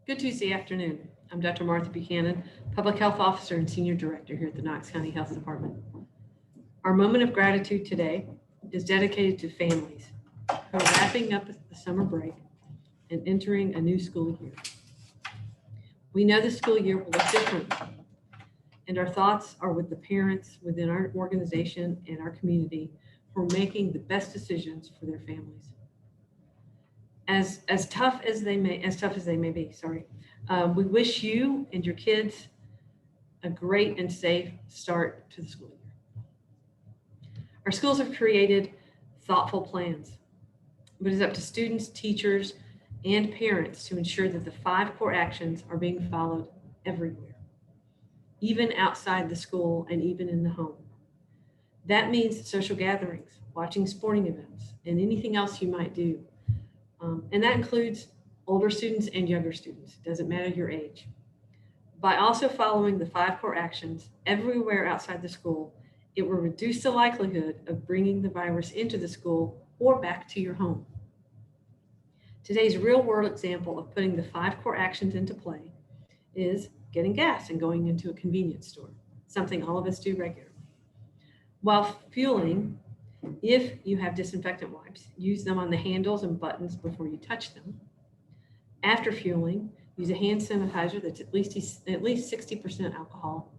Good Tuesday afternoon. I'm Dr. Martha Buchanan, Public Health Officer and Senior Director here at the Knox County Health Department. Our moment of gratitude today is dedicated to families who are wrapping up the summer break and entering a new school year. We know the school year will look different, and our thoughts are with the parents within our organization and our community who are making the best decisions for their families. As tough as they may be, we wish you and your kids a great and safe start to the school year. Our schools have created thoughtful plans, but it's up to students, teachers, and parents to ensure that the 5 core actions are being followed everywhere, even outside the school and even in the home. That means social gatherings, watching sporting events, and anything else you might do. And that includes older students and younger students. It doesn't matter your age. By also following the 5 core actions everywhere outside the school, it will reduce the likelihood of bringing the virus into the school or back to your home. Today's real-world example of putting the 5 core actions into play is getting gas and going into a convenience store, something all of us do regularly. While fueling, if you have disinfectant wipes, use them on the handles and buttons before you touch them. After fueling, use a hand sanitizer that's at least 60% alcohol,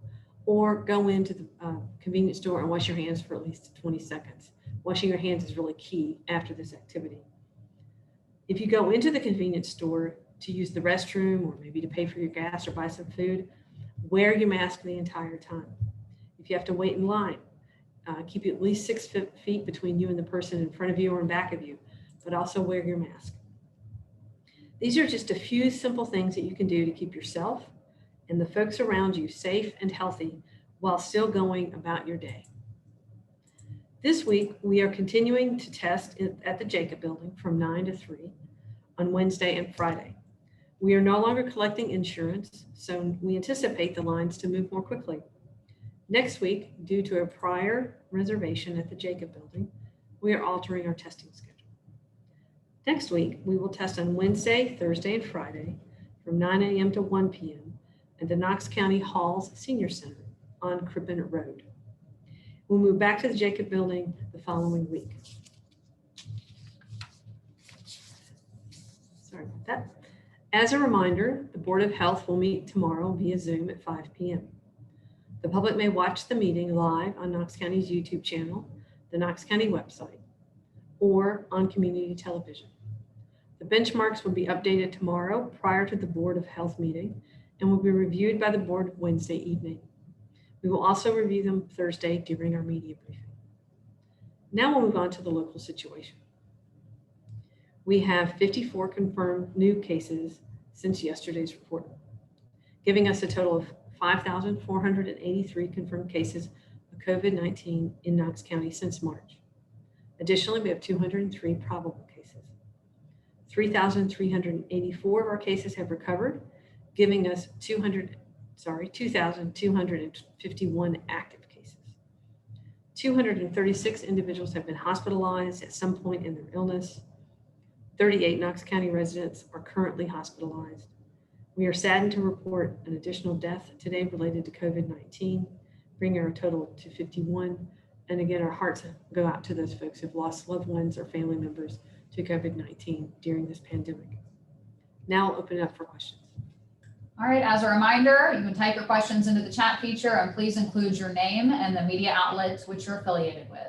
or go into the convenience store and wash your hands for at least 20 seconds. Washing your hands is really key after this activity. If you go into the convenience store to use the restroom or maybe to pay for your gas or buy some food, wear your mask the entire time. If you have to wait in line, keep at least 6 feet between you and the person in front of you or in back of you, but also wear your mask. These are just a few simple things that you can do to keep yourself and the folks around you safe and healthy while still going about your day. This week, we are continuing to test at the Jacob Building from 9 to 3 on Wednesday and Friday. We are no longer collecting insurance, so we anticipate the lines to move more quickly. Next week, due to a prior reservation at the Jacob Building, we are altering our testing schedule. Next week, we will test on Wednesday, Thursday, and Friday from 9 a.m. to 1 p.m. at the Knox County Halls Senior Center on Crippen Road. We'll move back to the Jacob Building the following week. Sorry about that. As a reminder, the Board of Health will meet tomorrow via Zoom at 5 p.m. The public may watch the meeting live on Knox County's YouTube channel, the Knox County website, or on community television. The benchmarks will be updated tomorrow prior to the Board of Health meeting and will be reviewed by the board Wednesday evening. We will also review them Thursday during our media briefing. Now we'll move on to the local situation. We have 54 confirmed new cases since yesterday's report, giving us a total of 5,483 confirmed cases of COVID-19 in Knox County since March. Additionally, we have 203 probable cases. 3,384 of our cases have recovered, giving us 2,251 active cases. 236 individuals have been hospitalized at some point in their illness. 38 Knox County residents are currently hospitalized. We are saddened to report an additional death today related to COVID-19, bringing our total to 51. And again, our hearts go out to those folks who've lost loved ones or family members to COVID-19 during this pandemic. Now I'll open it up for questions. All right, as a reminder, you can type your questions into the chat feature and please include your name and the media outlets which you're affiliated with.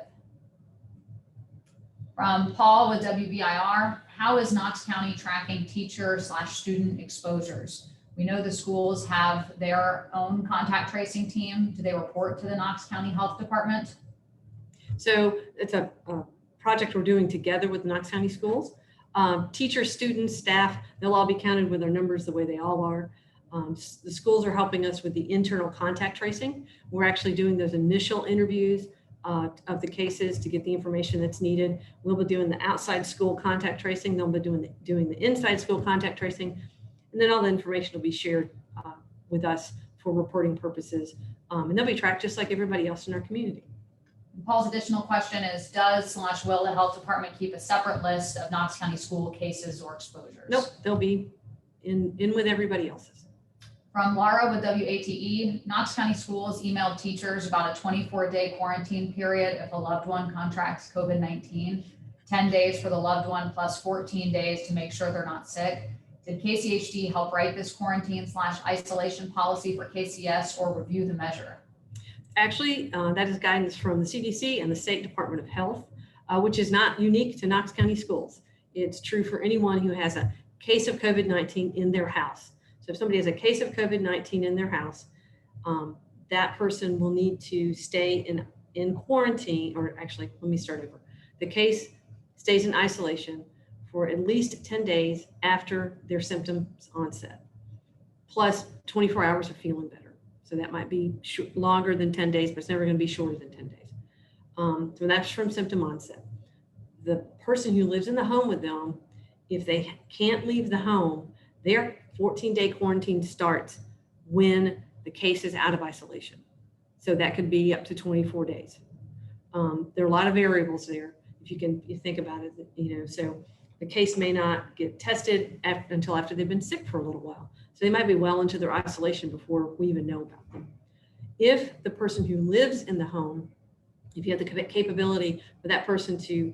From Paul with WBIR, how is Knox County tracking teacher/student exposures? We know the schools have their own contact tracing team. Do they report to the Knox County Health Department? So it's a project we're doing together with Knox County schools. Teachers, students, staff, they'll all be counted with their numbers the way they all are. The schools are helping us with the internal contact tracing. We're actually doing those initial interviews of the cases to get the information that's needed. We'll be doing the outside school contact tracing. They'll be doing the inside school contact tracing. And then all the information will be shared with us for reporting purposes. And they'll be tracked just like everybody else in our community. Paul's additional question is, will the health department keep a separate list of Knox County school cases or exposures? Nope, they'll be in with everybody else's. From Laura with WATE, Knox County Schools emailed teachers about a 24-day quarantine period if a loved one contracts COVID-19, 10 days for the loved one plus 14 days to make sure they're not sick. Did KCHD help write this quarantine/isolation policy for KCS or review the measure? Actually, that is guidance from the CDC and the State Department of Health, which is not unique to Knox County Schools. It's true for anyone who has a case of COVID-19 in their house. So if somebody has a case of COVID-19 in their house, that person will need to stay in quarantine, or actually, let me start over. The case stays in isolation for at least 10 days after their symptoms onset, plus 24 hours of feeling better. So that might be longer than 10 days, but it's never going to be shorter than 10 days. So that's from symptom onset. The person who lives in the home with them, if they can't leave the home, their 14-day quarantine starts when the case is out of isolation. So that could be up to 24 days. There are a lot of variables there. If you think about it, so the case may not get tested until after they've been sick for a little while. So they might be well into their isolation before we even know about them. If the person who lives in the home, if you have the capability for that person to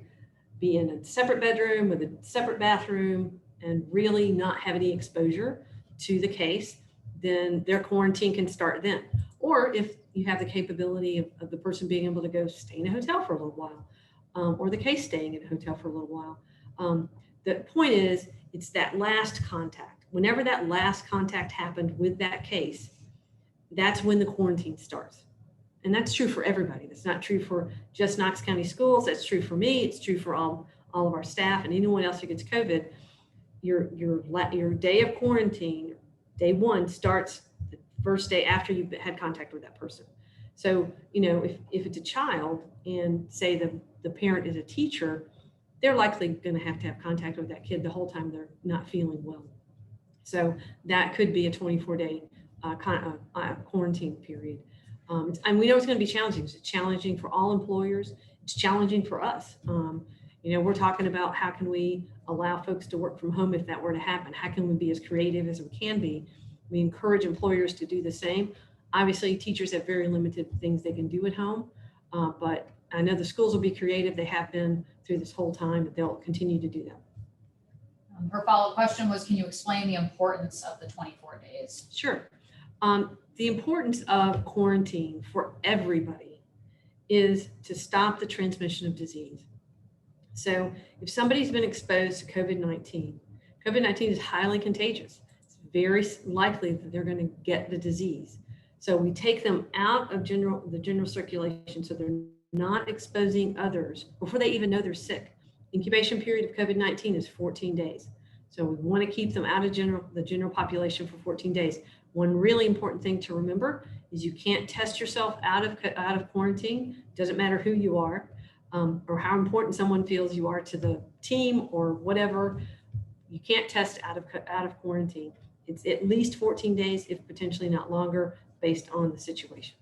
be in a separate bedroom with a separate bathroom and really not have any exposure to the case, then their quarantine can start then. Or if you have the capability of the person being able to go stay in a hotel for a little while, or the case staying in a hotel for a little while. The point is, it's that last contact. Whenever that last contact happened with that case, that's when the quarantine starts. And that's true for everybody. That's not true for just Knox County Schools. That's true for me. It's true for all of our staff and anyone else who gets COVID. Your day of quarantine, day one, starts the first day after you've had contact with that person. So, if it's a child and say the parent is a teacher, they're likely going to have contact with that kid the whole time they're not feeling well. So that could be a 24-day quarantine period. And we know it's going to be challenging. It's challenging for all employers. It's challenging for us. We're talking about how can we allow folks to work from home if that were to happen? How can we be as creative as we can be? We encourage employers to do the same. Obviously, teachers have very limited things they can do at home, but I know the schools will be creative. They have been through this whole time, but they'll continue to do that. Her follow-up question was, can you explain the importance of the 24 days? Sure. The importance of quarantine for everybody is to stop the transmission of disease. So if somebody's been exposed to COVID-19 is highly contagious. It's very likely that they're going to get the disease. So we take them out of the general circulation so they're not exposing others before they even know they're sick. Incubation period of COVID-19 is 14 days. So we want to keep them out of the general population for 14 days. One really important thing to remember is you can't test yourself out of quarantine. Doesn't matter who you are or how important someone feels you are to the team or whatever. You can't test out of quarantine. It's at least 14 days, if potentially not longer, based on the situation.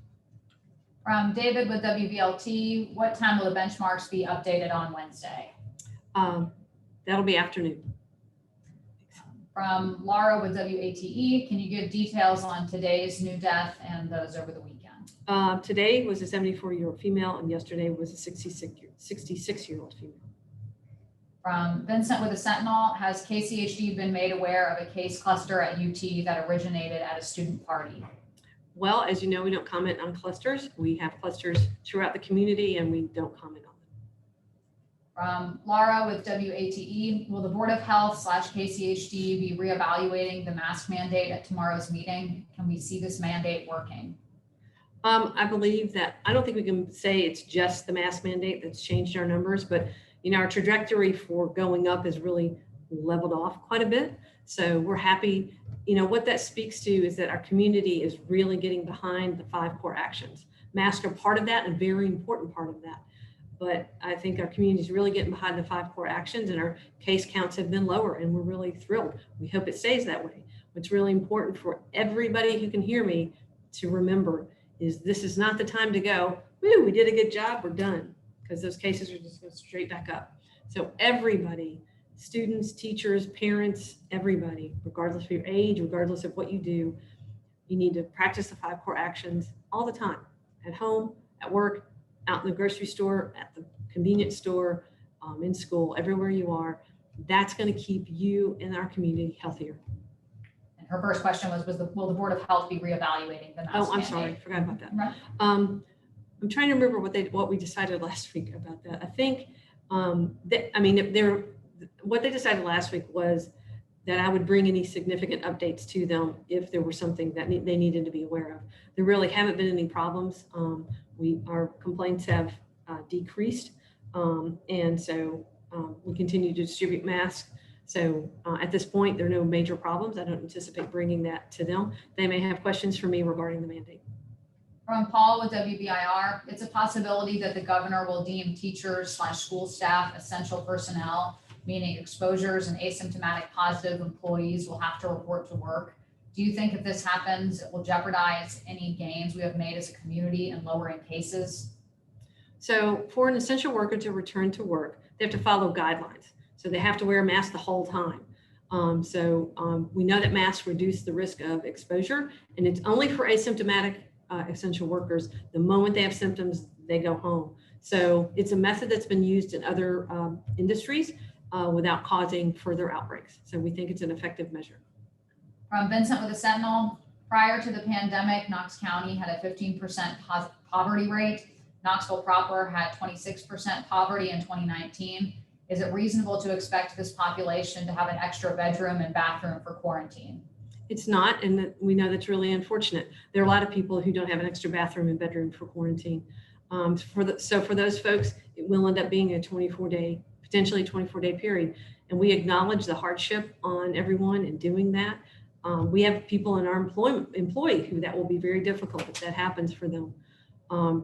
From David with WVLT, what time will the benchmarks be updated on Wednesday? That'll be afternoon. From Laura with WATE, can you give details on today's new death and those over the weekend? Today was a 74-year-old female, and yesterday was a 66-year-old female. From Vincent with the Sentinel, has KCHD been made aware of a case cluster at UT that originated at a student party? Well, as you know, we don't comment on clusters. We have clusters throughout the community, and we don't comment on them. From Laura with WATE, will the Board of Health / KCHD be reevaluating the mask mandate at tomorrow's meeting? Can we see this mandate working? I believe that, I don't think we can say it's just the mask mandate that's changed our numbers, but our trajectory for going up has really leveled off quite a bit. So we're happy. What that speaks to is that our community is really getting behind the 5 core actions. Masks are part of that, and a very important part of that. But I think our community is really getting behind the 5 core actions, and our case counts have been lower, and we're really thrilled. We hope it stays that way. What's really important for everybody who can hear me to remember is this is not the time to go, woo, we did a good job, we're done, because those cases are just going straight back up. So everybody students, teachers, parents, everybody, regardless of your age, regardless of what you do, you need to practice the 5 core actions all the time, at home, at work, out in the grocery store, at the convenience store, in school, everywhere you are. That's going to keep you and our community healthier. And her first question was will the Board of Health be reevaluating the mask Oh, I'm mandate? sorry, forgot about that. Right. I'm trying to remember what we decided last week about that. I think what they decided last week was that I would bring any significant updates to them if there were something that they needed to be aware of. There really haven't been any problems. Our complaints have decreased, and so we continue to distribute masks. So at this point, there are no major problems. I don't anticipate bringing that to them. They may have questions for me regarding the mandate. From Paul with WBIR, it's a possibility that the governor will deem teachers/school staff essential personnel, meaning exposures and asymptomatic positive employees will have to report to work. Do you think if this happens, it will jeopardize any gains we have made as a community in lowering cases? So for an essential worker to return to work, they have to follow guidelines. So they have to wear a mask the whole time. We know that masks reduce the risk of exposure, and it's only for asymptomatic essential workers. The moment they have symptoms, they go home. So it's a method that's been used in other industries without causing further outbreaks. So we think it's an effective measure. From Vincent with the Sentinel, prior to the pandemic, Knox County had a 15% poverty rate. Knoxville proper had 26% poverty in 2019. Is it reasonable to expect this population to have an extra bedroom and bathroom for quarantine? It's not, and we know that's really unfortunate. There are a lot of people who don't have an extra bathroom and bedroom for quarantine. So for those folks, it will end up being a potentially 24-day period. And we acknowledge the hardship on everyone in doing that. We have people in our employee who that will be very difficult if that happens for them.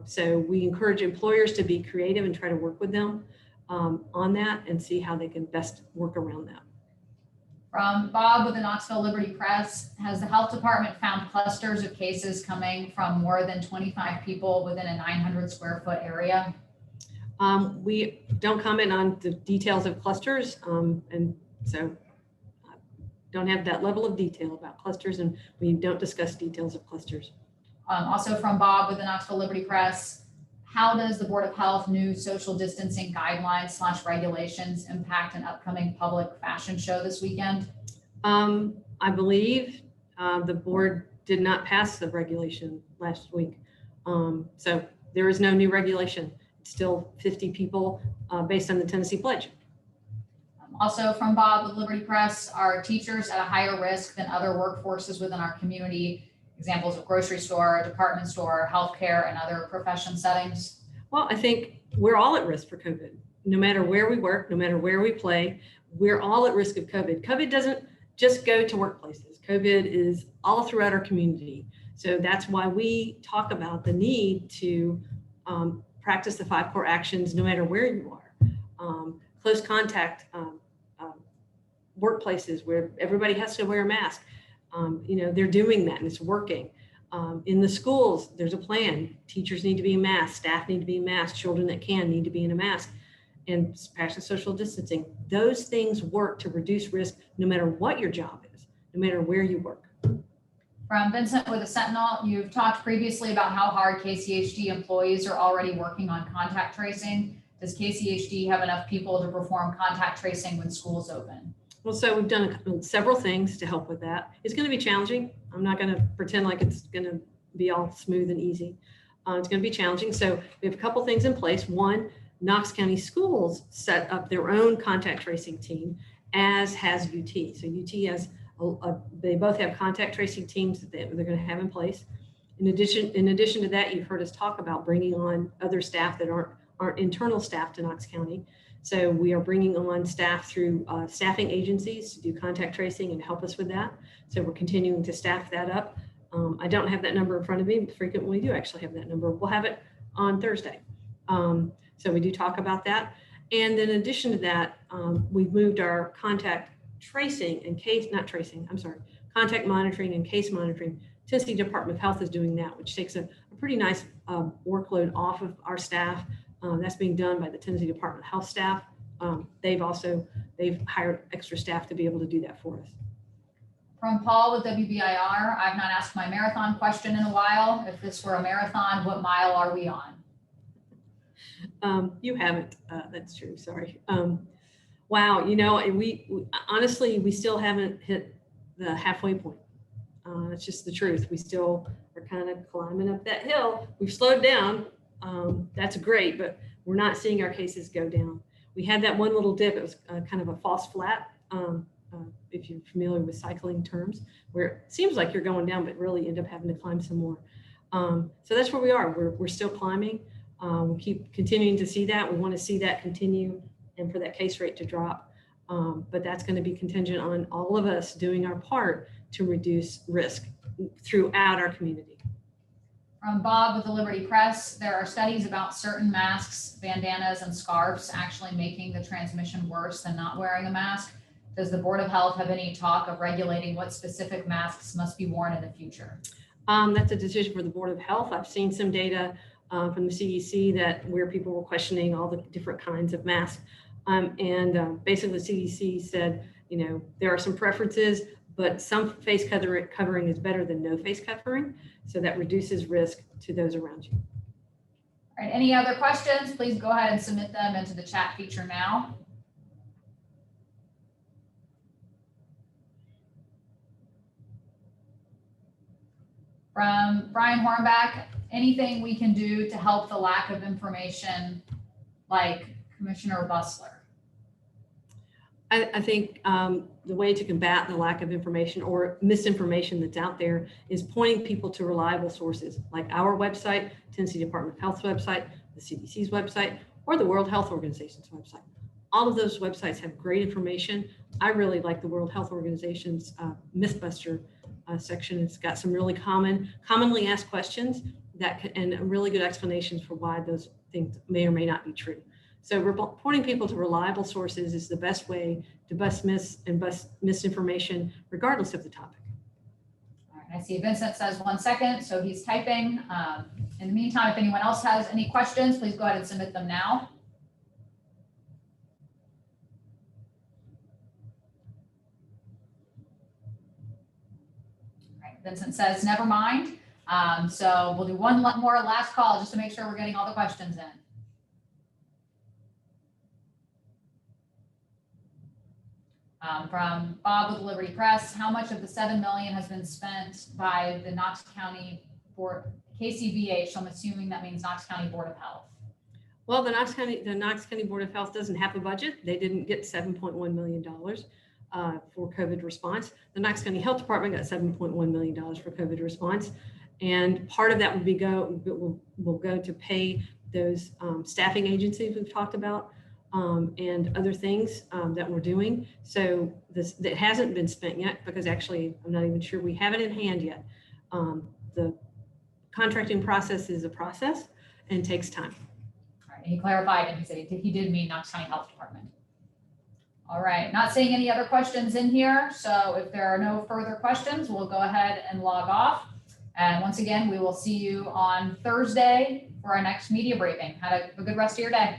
So we encourage employers to be creative and try to work with them on that and see how they can best work around that. From Bob with the Knoxville Liberty Press, has the health department found clusters of cases coming from more than 25 people within a 900 square foot area? We don't comment on the details of clusters, and so don't have that level of detail about clusters, and we don't discuss details of clusters. Also from Bob with the Knoxville Liberty Press, how does the Board of Health new social distancing guidelines/regulations impact an upcoming public fashion show this weekend? I believe the board did not pass the regulation last week. So there is no new regulation. It's still 50 people based on the Tennessee Pledge. Also from Bob with Liberty Press, are teachers at a higher risk than other workforces within our community? Examples of grocery store, department store, healthcare, and other profession settings? Well, I think we're all at risk for COVID. No matter where we work, no matter where we play, we're all at risk of COVID. COVID doesn't just go to workplaces. COVID is all throughout our community. So that's why we talk about the need to practice the 5 core actions no matter where you are. Close contact workplaces where everybody has to wear a mask. They're doing that and it's working. In the schools, there's a plan. Teachers need to be in masks, staff need to be in masks, children that can need to be in a mask, and practice social distancing. Those things work to reduce risk no matter what your job is, no matter where you work. From Vincent with the Sentinel, you've talked previously about how hard KCHD employees are already working on contact tracing. Does KCHD have enough people to perform contact tracing when schools open? Well, so we've done several things to help with that. It's going to be challenging. I'm not going to pretend like it's going to be all smooth and easy. It's going to be challenging. So we have a couple things in place. One, Knox County Schools set up their own contact tracing team, as has UT. So UT has, they both have contact tracing teams that they're going to have in place. In addition to that, you've heard us talk about bringing on other staff that aren't internal staff to Knox County. So we are bringing on staff through staffing agencies to do contact tracing and help us with that. So we're continuing to staff that up. I don't have that number in front of me, but frequently we do actually have that number. We'll have it on Thursday. So we do talk about that. And then in addition to that, we've moved our contact tracing and contact monitoring and case monitoring. Tennessee Department of Health is doing that, which takes a pretty nice workload off of our staff. That's being done by the Tennessee Department of Health staff. They've also they've hired extra staff to be able to do that for us. From Paul with WBIR, I've not asked my marathon question in a while. If this were a marathon, what mile are we on? You haven't, that's true, sorry. Wow, you know, and we honestly, we still haven't hit the halfway point. It's just the truth. We still are kind of climbing up that hill. We've slowed down. That's great, but we're not seeing our cases go down. We had that one little dip. It was kind of a false flat, if you're familiar with cycling terms, where it seems like you're going down, but really end up having to climb some more. So that's where we are. We're still climbing. We keep continuing to see that. We want to see that continue and for that case rate to drop. But that's going to be contingent on all of us doing our part to reduce risk throughout our community. From Bob with the Liberty Press, there are studies about certain masks, bandanas, and scarves actually making the transmission worse than not wearing a mask. Does the Board of Health have any talk of regulating what specific masks must be worn in the future? That's a decision for the Board of Health. I've seen some data from the CDC that where people were questioning all the different kinds of masks. Basically the CDC said, you know, there are some preferences, but some face covering is better than no face covering. So that reduces risk to those around you. All right, any other questions? Please go ahead and submit them into the chat feature now. From Brian Hornback, anything we can do to help the lack of information, like Commissioner Bustler? I think the way to combat the lack of information or misinformation that's out there is pointing people to reliable sources like our website, Tennessee Department of Health's website, the CDC's website, or the World Health Organization's website. All of those websites have great information. I really like the World Health Organization's Mythbuster section. It's got some really commonly asked questions and really good explanations for why those things may or may not be true. So pointing people to reliable sources is the best way to bust misinformation, regardless of the topic. All right, I see Vincent says 1 second, so he's typing. In the meantime, if anyone else has any questions, please go ahead and submit them now. All right, Vincent says, never mind. So we'll do one more last call just to make sure we're getting all the questions in. From Bob with the Liberty Press, how much of the $7 million has been spent by the Knox County Board, KCBH? So I'm assuming that means Knox County Board of Health. Well, the Knox County Board of Health doesn't have a budget. They didn't get $7.1 million for COVID response. The Knox County Health Department got $7.1 million for COVID response. And part of that will go to pay those staffing agencies we've talked about. And other things that we're doing. So that hasn't been spent yet because actually I'm not even sure we have it in hand yet. The contracting process is a process and takes time. All right, he clarified and he said he did mean Knox County Health Department. All right, not seeing any other questions in here. So if there are no further questions, we'll go ahead and log off. And once again, we will see you on Thursday for our next media briefing. Have a good rest of your day.